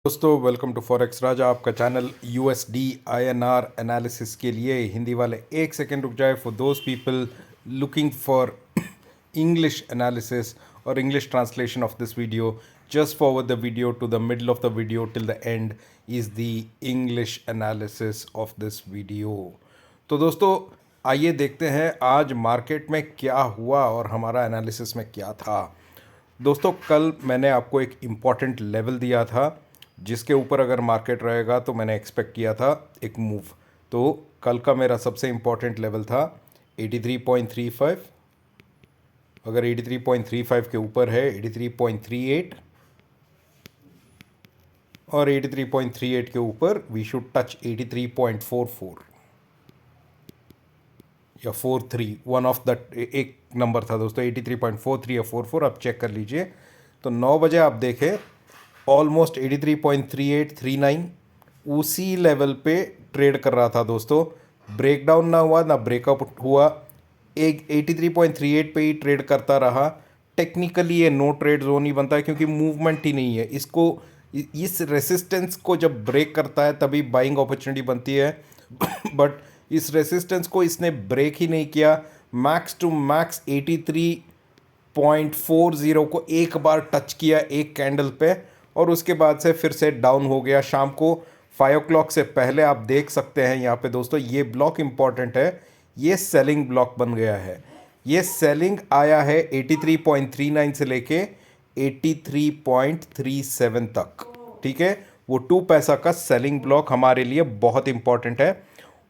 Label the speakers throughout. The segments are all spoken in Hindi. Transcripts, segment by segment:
Speaker 1: दोस्तों वेलकम टू फॉरेक्स राजा, आपका चैनल यूएसडी आईएनआर एनालिसिस के लिए। हिंदी वाले एक सेकेंड रुक जाए। For those people looking for English analysis और English translation of this video, just forward the video to the middle of the video till the end is the English analysis of this video. तो दोस्तों आइए देखते हैं आज मार्केट में क्या हुआ और हमारा एनालिसिस में क्या था। दोस्तों कल मैंने आपको एक इम्पॉर्टेंट लेवल दिया था जिसके ऊपर अगर मार्केट रहेगा तो मैंने एक्सपेक्ट किया था एक मूव। तो कल का मेरा सबसे इम्पॉर्टेंट लेवल था 83.35। अगर 83.35 के ऊपर है 83.38 और 83.38 के ऊपर वी शुड टच 83.44 या 43, वन ऑफ द एक नंबर था दोस्तों, 83.43 या 44, आप चेक कर लीजिए। तो 9 बजे आप देखें ऑलमोस्ट 83.3839 उसी लेवल पे ट्रेड कर रहा था दोस्तों। ब्रेकडाउन ना हुआ ना ब्रेकअप हुआ, एक 83.38 पे ही ट्रेड करता रहा। टेक्निकली ये नो ट्रेड जोन ही बनता है क्योंकि मूवमेंट ही नहीं है। इसको इस रेसिस्टेंस को जब ब्रेक करता है तभी बाइंग अपॉर्चुनिटी बनती है बट इस रेसिस्टेंस को इसने ब्रेक ही नहीं किया। मैक्स टू मैक्स 83.40 को एक बार टच किया एक कैंडल पे और उसके बाद से फिर से डाउन हो गया। शाम को 5 o'clock से पहले आप देख सकते हैं यहाँ पे दोस्तों, ये ब्लॉक इंपॉर्टेंट है, ये सेलिंग ब्लॉक बन गया है। ये सेलिंग आया है 83.39 से लेके 83.37 तक, ठीक है। वो 2 पैसा का सेलिंग ब्लॉक हमारे लिए बहुत इंपॉर्टेंट है।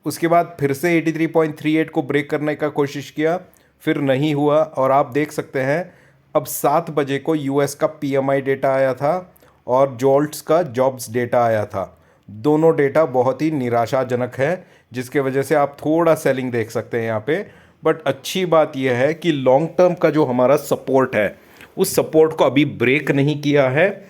Speaker 1: उसके बाद फिर से 83.38 को ब्रेक करने का कोशिश किया, फिर नहीं हुआ। और आप देख सकते हैं अब 7 बजे को यूएस का पीएमआई डेटा आया था और जोल्ट्स का जॉब्स डेटा आया था। दोनों डेटा बहुत ही निराशाजनक है जिसके वजह से आप थोड़ा सेलिंग देख सकते हैं यहाँ पे। बट अच्छी बात यह है कि लॉन्ग टर्म का जो हमारा सपोर्ट है उस सपोर्ट को अभी ब्रेक नहीं किया है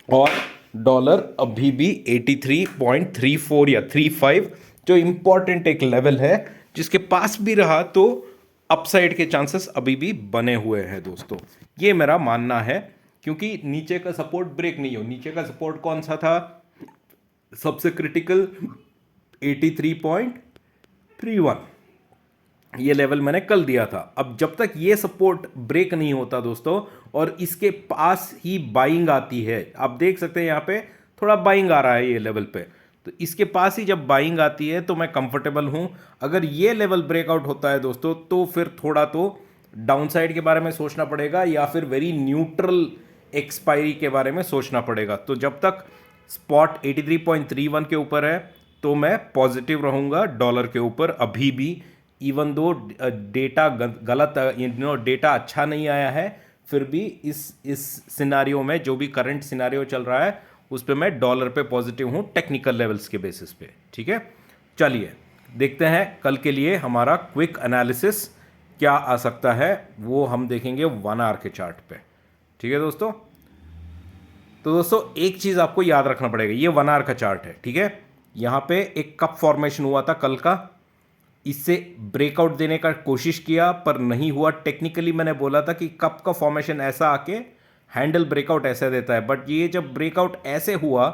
Speaker 1: और डॉलर अभी भी 83.34 या 35 जो इम्पॉर्टेंट एक लेवल है जिसके पास भी रहा तो अपसाइड के चांसेस अभी भी बने हुए हैं दोस्तों। ये मेरा मानना है क्योंकि नीचे का सपोर्ट ब्रेक नहीं हो। नीचे का सपोर्ट कौन सा था सबसे क्रिटिकल, 83.31, ये लेवल मैंने कल दिया था। अब जब तक ये सपोर्ट ब्रेक नहीं होता दोस्तों और इसके पास ही बाइंग आती है, आप देख सकते हैं यहाँ पे थोड़ा बाइंग आ रहा है ये लेवल पे, तो इसके पास ही जब बाइंग आती है तो मैं कंफर्टेबल हूं। अगर ये लेवल ब्रेकआउट होता है दोस्तों तो फिर थोड़ा तो डाउनसाइड के बारे में सोचना पड़ेगा या फिर वेरी न्यूट्रल एक्सपायरी के बारे में सोचना पड़ेगा। तो जब तक स्पॉट 83.31 के ऊपर है तो मैं पॉजिटिव रहूंगा डॉलर के ऊपर अभी भी। इवन दो डेटा गलत, डेटा अच्छा नहीं आया है, फिर भी इस सिनारियो में जो भी करंट सिनारियो चल रहा है उस पर मैं डॉलर पे पॉजिटिव हूँ टेक्निकल लेवल्स के बेसिस पे, ठीक है। चलिए देखते हैं कल के लिए हमारा क्विक एनालिसिस क्या आ सकता है, वो हम देखेंगे 1 आवर के चार्ट पे, ठीक है दोस्तों। तो दोस्तों एक चीज़ आपको याद रखना पड़ेगा, ये 1 आवर का चार्ट है, ठीक है। यहाँ पे एक कप फॉर्मेशन हुआ था कल का, इससे ब्रेकआउट देने का कोशिश किया पर नहीं हुआ। टेक्निकली मैंने बोला था कि कप का फॉर्मेशन ऐसा आके हैंडल ब्रेकआउट ऐसे देता है, बट ये जब ब्रेकआउट ऐसे हुआ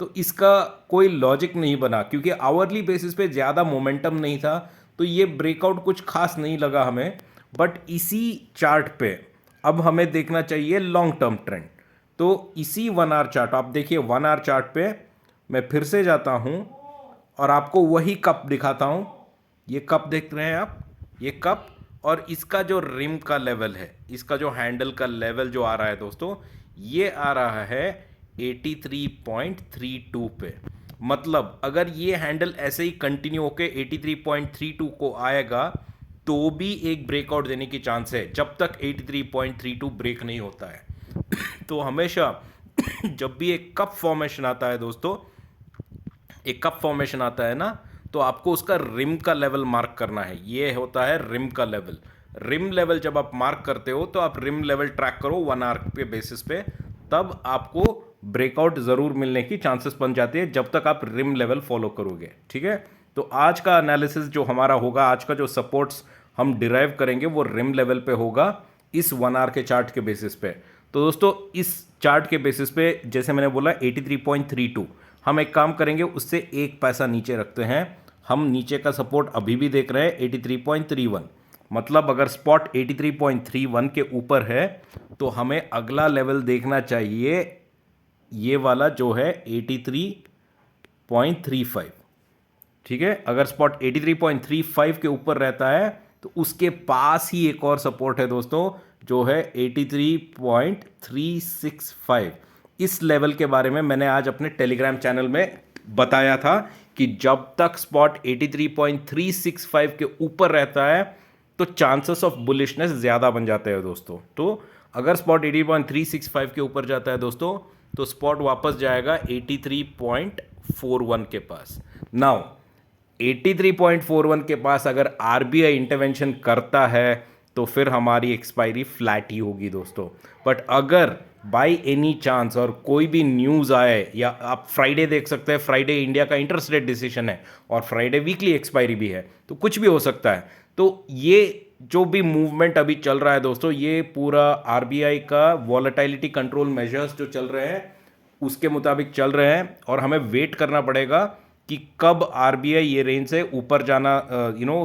Speaker 1: तो इसका कोई लॉजिक नहीं बना क्योंकि आवरली बेसिस पे ज़्यादा मोमेंटम नहीं था, तो ये ब्रेकआउट कुछ खास नहीं लगा हमें। बट इसी चार्ट पे अब हमें देखना चाहिए लॉन्ग टर्म ट्रेंड। तो इसी 1 आवर चार्ट, आप देखिए 1 आवर चार्ट पे मैं फिर से जाता हूँ और आपको वही कप दिखाता हूँ। ये कप देख रहे हैं आप, ये कप और इसका जो रिम का लेवल है, इसका जो हैंडल का लेवल जो आ रहा है दोस्तों, ये आ रहा है 83.32 पे। मतलब अगर ये हैंडल ऐसे ही कंटिन्यू होके 83.32 को आएगा तो भी एक ब्रेकआउट देने की चांस है जब तक 83.32 ब्रेक नहीं होता है तो हमेशा जब भी एक कप फॉर्मेशन आता है दोस्तों, एक कप फॉर्मेशन आता है ना, तो आपको उसका रिम का लेवल मार्क करना है। ये होता है रिम का लेवल। रिम लेवल जब आप मार्क करते हो तो आप रिम लेवल ट्रैक करो 1 आवर के बेसिस पे, तब आपको ब्रेकआउट ज़रूर मिलने की चांसेस बन जाती है जब तक आप रिम लेवल फॉलो करोगे, ठीक है। तो आज का एनालिसिस जो हमारा होगा, आज का जो सपोर्ट्स हम डिराइव करेंगे वो रिम लेवल पे होगा इस 1 आवर के चार्ट के बेसिस पे। तो दोस्तों इस चार्ट के बेसिस पे जैसे मैंने बोला 83.32, हम एक काम करेंगे उससे एक पैसा नीचे रखते हैं। हम नीचे का सपोर्ट अभी भी देख रहे हैं 83.31, मतलब अगर स्पॉट 83.31 के ऊपर है तो हमें अगला लेवल देखना चाहिए ये वाला जो है 83.35। ठीक है, अगर स्पॉट 83.35 के ऊपर रहता है तो उसके पास ही एक और सपोर्ट है दोस्तों जो है 83.365। इस लेवल के बारे में मैंने आज अपने टेलीग्राम चैनल में बताया था कि जब तक स्पॉट 83.365 के ऊपर रहता है तो चांसेस ऑफ बुलिशनेस ज़्यादा बन जाते हैं दोस्तों। तो अगर स्पॉट 80.365 के ऊपर जाता है दोस्तों तो स्पॉट वापस जाएगा 83.41 के पास। नाउ 83.41 के पास अगर आरबीआई इंटरवेंशन करता है तो फिर हमारी एक्सपायरी फ्लैट ही होगी दोस्तों। बट अगर बाय एनी चांस और कोई भी न्यूज़ आए, या आप फ्राइडे देख सकते हैं, फ्राइडे इंडिया का इंटरेस्ट रेट डिसीजन है और फ्राइडे वीकली एक्सपायरी भी है, तो कुछ भी हो सकता है। तो ये जो भी मूवमेंट अभी चल रहा है दोस्तों, ये पूरा आरबीआई का वॉलेटिलिटी कंट्रोल मेजर्स जो चल रहे हैं उसके मुताबिक चल रहे हैं, और हमें वेट करना पड़ेगा कि कब आरबीआई ये रेंज से ऊपर जाना,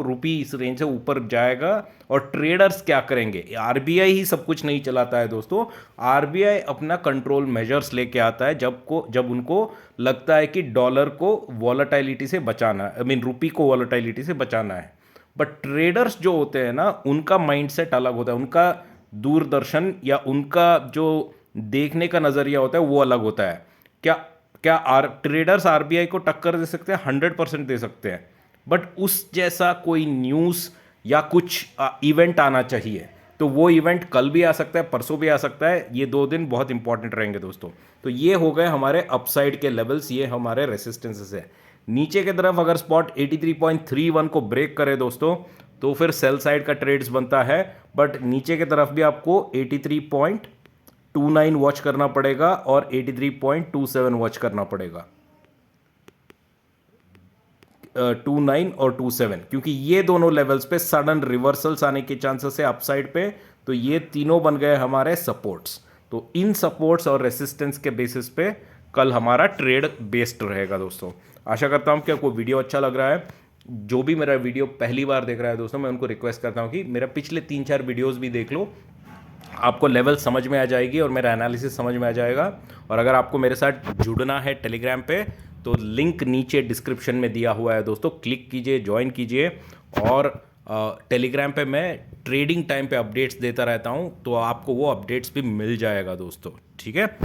Speaker 1: रुपी इस रेंज से ऊपर जाएगा और ट्रेडर्स क्या करेंगे। आरबीआई ही सब कुछ नहीं चलाता है दोस्तों, आरबीआई अपना कंट्रोल मेजर्स लेके आता है जब उनको लगता है कि डॉलर को वॉलेटिलिटी से बचाना, रुपी को वॉलेटिलिटी से बचाना है। बट ट्रेडर्स जो होते हैं ना, उनका माइंडसेट अलग होता है, उनका दूरदर्शन या उनका जो देखने का नज़रिया होता है वो अलग होता है। क्या क्या ट्रेडर्स आरबीआई को टक्कर दे सकते हैं? 100% दे सकते हैं, बट उस जैसा कोई न्यूज़ या कुछ इवेंट आना चाहिए, तो वो इवेंट कल भी आ सकता है, परसों भी आ सकता है। ये 2 दिन बहुत इंपॉर्टेंट रहेंगे दोस्तों। तो ये हो गए हमारे अपसाइड के लेवल्स, ये हमारे रेसिस्टेंसेस है। नीचे की तरफ अगर स्पॉट 83.31 को ब्रेक करे दोस्तों तो फिर सेल साइड का ट्रेड्स बनता है, बट नीचे की तरफ भी आपको 83.29 वॉच करना पड़ेगा और 83.27 वॉच करना पड़ेगा, 29 और 27, क्योंकि ये दोनों लेवल्स पे सडन रिवर्सल्स आने के चांसेस है अपसाइड पे। तो ये तीनों बन गए हमारे सपोर्ट्स। तो इन सपोर्ट्स और रेसिस्टेंस के बेसिस पे कल हमारा ट्रेड बेस्ड रहेगा दोस्तों। आशा करता हूँ कि आपको वीडियो अच्छा लग रहा है। जो भी मेरा वीडियो पहली बार देख रहा है दोस्तों, मैं उनको रिक्वेस्ट करता हूँ कि मेरा पिछले 3-4 वीडियोज़ भी देख लो, आपको लेवल समझ में आ जाएगी और मेरा एनालिसिस समझ में आ जाएगा। और अगर आपको मेरे साथ जुड़ना है टेलीग्राम पे तो लिंक नीचे डिस्क्रिप्शन में दिया हुआ है दोस्तों, क्लिक कीजिए, ज्वाइन कीजिए। और टेलीग्राम पे मैं ट्रेडिंग टाइम पे अपडेट्स देता रहता हूँ, तो आपको वो अपडेट्स भी मिल जाएगा दोस्तों। ठीक है,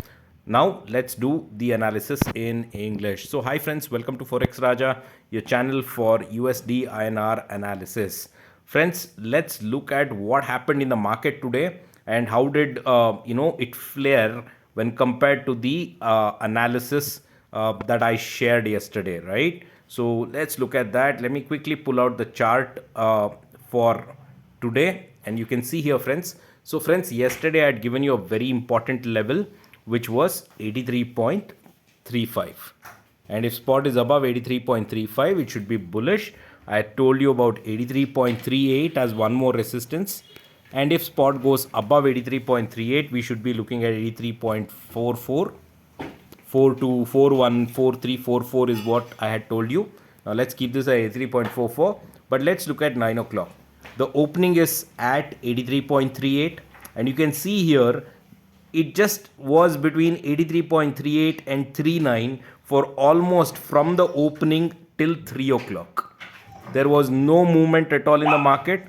Speaker 1: now let's do the analysis in English. So hi friends, welcome to forex Raja, your channel for USD INR analysis. Friends, let's look at what happened in the market today and how did it flare when compared to the analysis that I shared yesterday, right? So let's look at that. Let me quickly pull out the chart for today, and you can see here, friends. So friends, yesterday I had given you a very important level which was 83.35, and if spot is above 83.35 it should be bullish. I told you about 83.38 as one more resistance, and if spot goes above 83.38 we should be looking at 83.44. 42414344 is what I had told you. Now let's keep this at 83.44, but let's look at 9 o'clock. The opening is at 83.38, and you can see here it just was between 83.38 and 39 for almost from the opening till 3 o'clock. There was no movement at all in the market,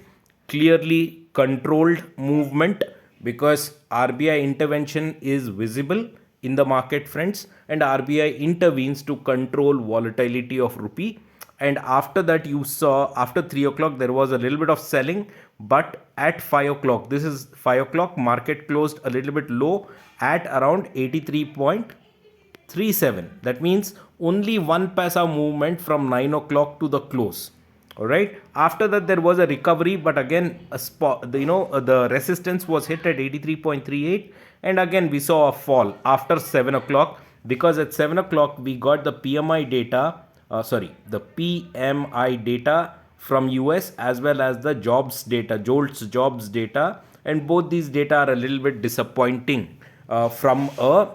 Speaker 1: clearly controlled movement, because RBI intervention is visible in the market, friends, and RBI intervenes to control volatility of rupee. And after that you saw after 3 o'clock there was a little bit of selling, but at 5 o'clock, this is 5 o'clock, market closed a little bit low at around 83.37. That means only 1 paisa movement from 9 o'clock to the close. All right, after that there was a recovery, but again a spot, the resistance was hit at 83.38, and again we saw a fall after 7 o'clock, because at 7 o'clock we got the PMI data, the PMI data from US, as well as the jobs data, JOLTS jobs data, and both these data are a little bit disappointing from a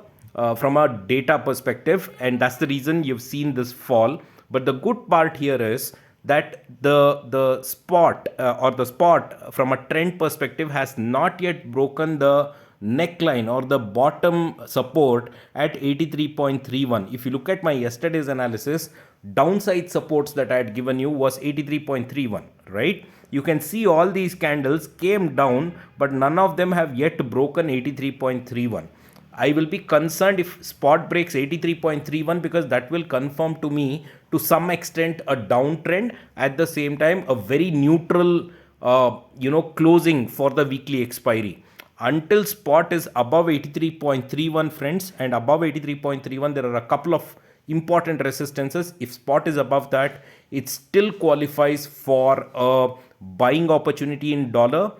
Speaker 1: data perspective, and that's the reason you've seen this fall. But the good part here is that the spot or the spot from a trend perspective has not yet broken the neckline or the bottom support at 83.31. If you look at my yesterday's analysis, downside supports that I had given you was 83.31, right? You can see all these candles came down, but none of them have yet broken 83.31. I will be concerned if spot breaks 83.31, because that will confirm to me to some extent a downtrend, at the same time a very neutral closing for the weekly expiry. Until spot is above 83.31, friends, and above 83.31 there are a couple of important resistances. If spot is above that, it still qualifies for a buying opportunity in dollar,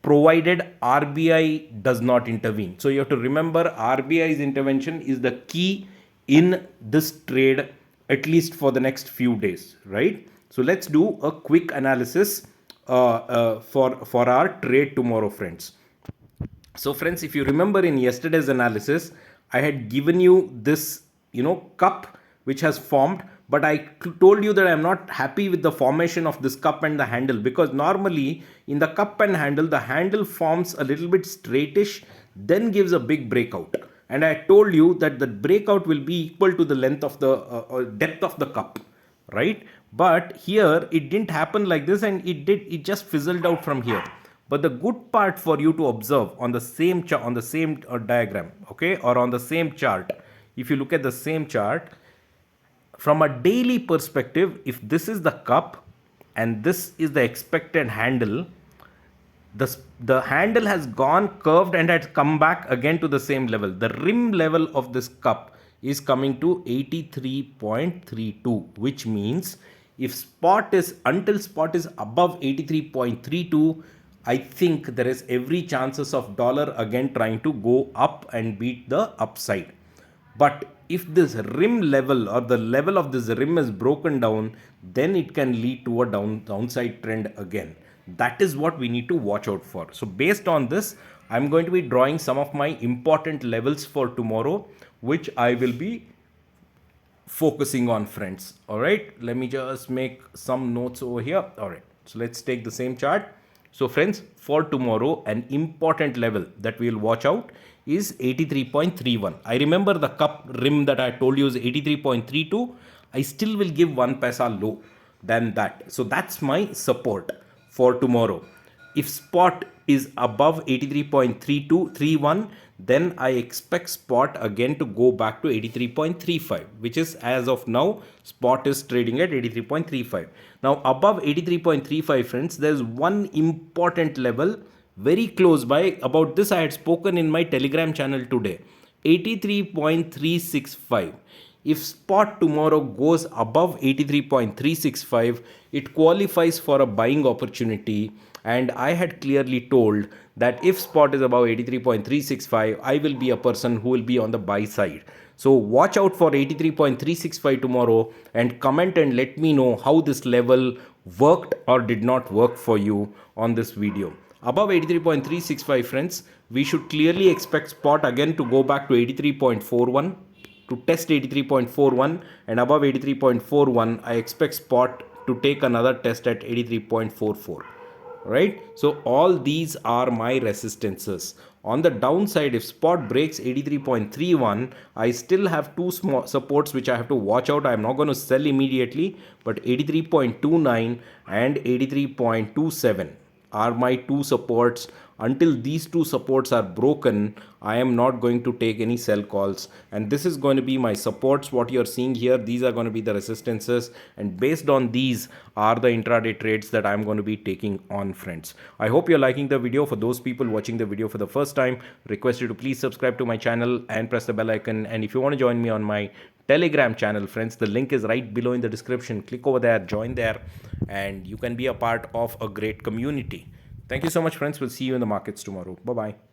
Speaker 1: provided RBI does not intervene. So you have to remember, RBI's intervention is the key in this trade, at least for the next few days, right? So let's do a quick analysis for our trade tomorrow, friends. So friends, if you remember in yesterday's analysis, I had given you this, cup which has formed, but I told you that I'm not happy with the formation of this cup and the handle, because normally in the cup and handle, the handle forms a little bit straightish, then gives a big breakout. And I told you that the breakout will be equal to the length of the depth of the cup, right? But here it didn't happen like this, and it just fizzled out from here. But the good part for you to observe on the same diagram, okay, or on the same chart, if you look at the same chart, from a daily perspective, if this is the cup and this is the expected handle, the handle has gone curved and has come back again to the same level. The rim level of this cup is coming to 83.32, which means if until spot is above 83.32, I think there is every chances of dollar again trying to go up and beat the upside. But if this rim level or the level of this rim is broken down, then it can lead to a downside trend again. That is what we need to watch out for. So based on this, I'm going to be drawing some of my important levels for tomorrow, which I will be focusing on, friends. All right, let me just make some notes over here. All right, so let's take the same chart. So friends, for tomorrow, an important level that we will watch out is 83.31. I remember the cup rim that I told you is 83.32. I still will give 1 paisa low than that. So that's my support for tomorrow. If spot is above 83.31, then I expect spot again to go back to 83.35, which is, as of now, spot is trading at 83.35. Now above 83.35, friends, there's one important level very close by. About this I had spoken in my Telegram channel today, 83.365. If spot tomorrow goes above 83.365, it qualifies for a buying opportunity. And I had clearly told that if spot is above 83.365, I will be a person who will be on the buy side. So watch out for 83.365 tomorrow and comment and let me know how this level worked or did not work for you on this video. Above 83.365, friends, we should clearly expect spot again to go back to 83.41, to test 83.41, and above 83.41 I expect spot to take another test at 83.44. right? So all these are my resistances. On the downside, if spot breaks 83.31, I still have two small supports which I have to watch out. I am not going to sell immediately, but 83.29 and 83.27 are my two supports. Until these two supports are broken, I am not going to take any sell calls, and this is going to be my supports. What you're seeing here, these are going to be the resistances, and based on these are the intraday trades that I'm going to be taking on, friends. I hope you're liking the video. For those people watching the video for the first time, request you to please subscribe to my channel and press the bell icon. And if you want to join me on my Telegram channel, friends, the link is right below in the description. Click over there, join there, and you can be a part of a great community. Thank you so much, friends. We'll see you in the markets tomorrow. Bye-bye.